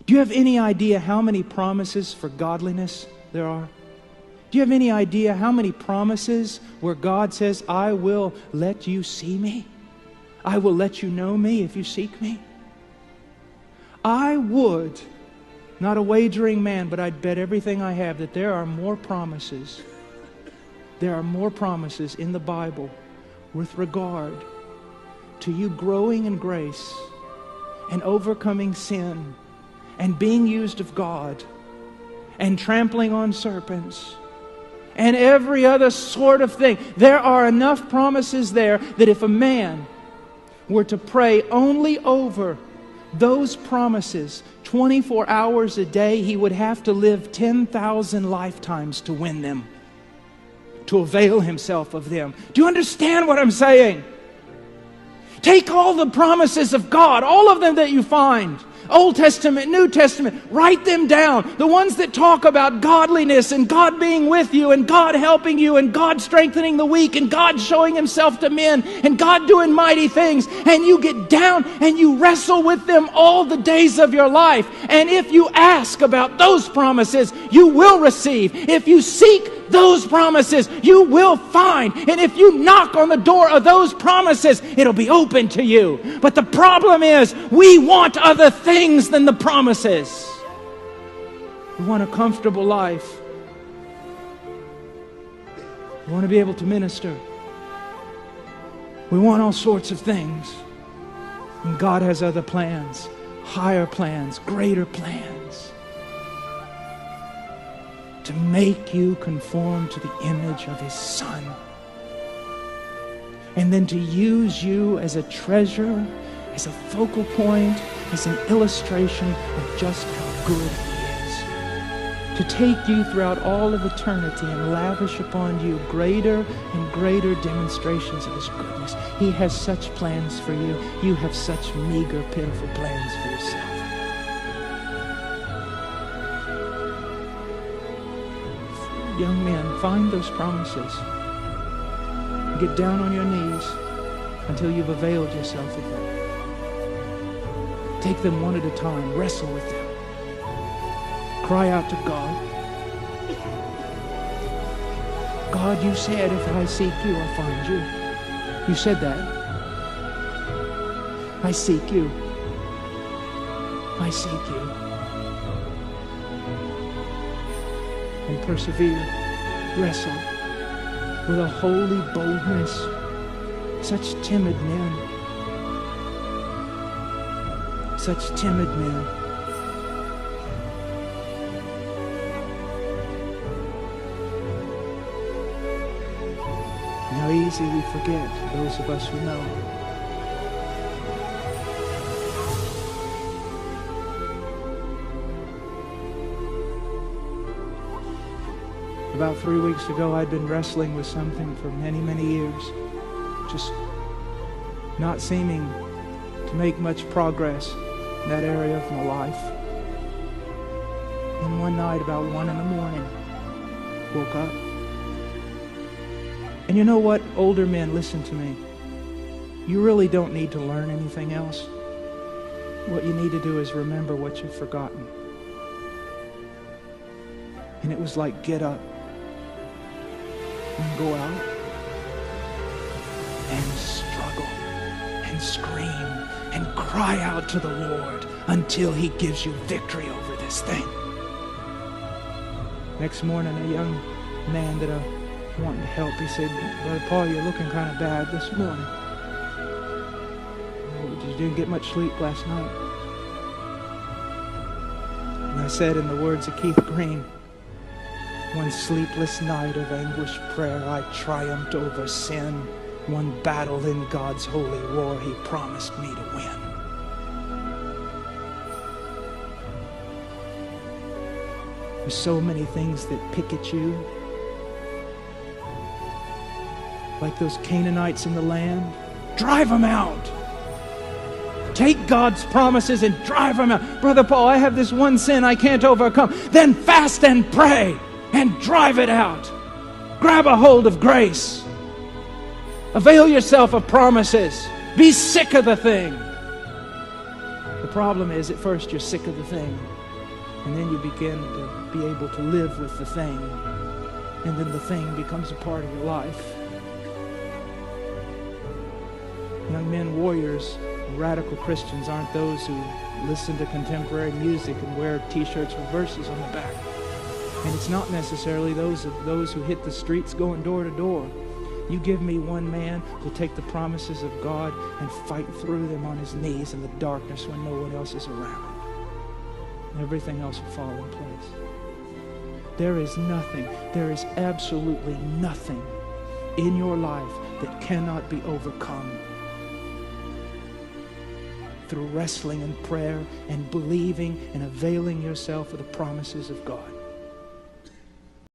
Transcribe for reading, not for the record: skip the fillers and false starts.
Do you have any idea how many promises for godliness there are? Do you have any idea how many promises where God says, I will let you see me? I will let you know me if you seek me? I would, not a wagering man, but I'd bet everything I have that there are more promises. There are more promises in the Bible with regard to you growing in grace and overcoming sin and being used of God and trampling on serpents and every other sort of thing. There are enough promises there that if a man were to pray only over those promises 24 hours a day, he would have to live 10,000 lifetimes to win them, to avail himself of them. Do you understand what I'm saying? Take all the promises of God, all of them that you find, Old Testament, New Testament, write them down. The ones that talk about godliness and God being with you and God helping you and God strengthening the weak and God showing Himself to men and God doing mighty things. And you get down and you wrestle with them all the days of your life. And if you ask about those promises, you will receive. If you seek those promises, you will find. And if you knock on the door of those promises, it'll be open to you. But the problem is, we want other things than the promises. We want a comfortable life. We want to be able to minister. We want all sorts of things. And God has other plans, higher plans, greater plans, to make you conform to the image of His Son. And then to use you as a treasure, as a focal point, as an illustration of just how good He is. To take you throughout all of eternity and lavish upon you greater and greater demonstrations of His goodness. He has such plans for you. You have such meager, pitiful plans for yourself. Young men, find those promises. Get down on your knees until you've availed yourself of them. Take them one at a time. Wrestle with them. Cry out to God. God, you said if I seek you, I'll find you. You said that. I seek you. I seek you. And persevere, wrestle with a holy boldness. Such timid men. Such timid men. And how easy we forget, those of us who know. About 3 weeks ago, I'd been wrestling with something for many, many years. Just not seeming to make much progress in that area of my life. And one night, about 1 a.m, woke up. And you know what? Older men, listen to me. You really don't need to learn anything else. What you need to do is remember what you've forgotten. And it was like, get up. And go out and struggle and scream and cry out to the Lord until He gives you victory over this thing. Next morning, a young man that I wanted to help, he said, Brother Paul, you're looking kind of bad this morning. You didn't get much sleep last night. And I said in the words of Keith Green, one sleepless night of anguished prayer, I triumphed over sin. One battle in God's holy war, He promised me to win. There's so many things that pick at you. Like those Canaanites in the land. Drive them out. Take God's promises and drive them out. Brother Paul, I have this one sin I can't overcome. Then fast and pray. And drive it out. Grab a hold of grace. Avail yourself of promises. Be sick of the thing. The problem is, at first you're sick of the thing, and then you begin to be able to live with the thing, and then the thing becomes a part of your life. Young men, warriors, radical Christians aren't those who listen to contemporary music and wear t-shirts with verses on the back. And it's not necessarily those who hit the streets going door to door. You give me one man who'll take the promises of God and fight through them on his knees in the darkness when no one else is around. Everything else will fall in place. There is nothing, there is absolutely nothing in your life that cannot be overcome through wrestling and prayer and believing and availing yourself of the promises of God.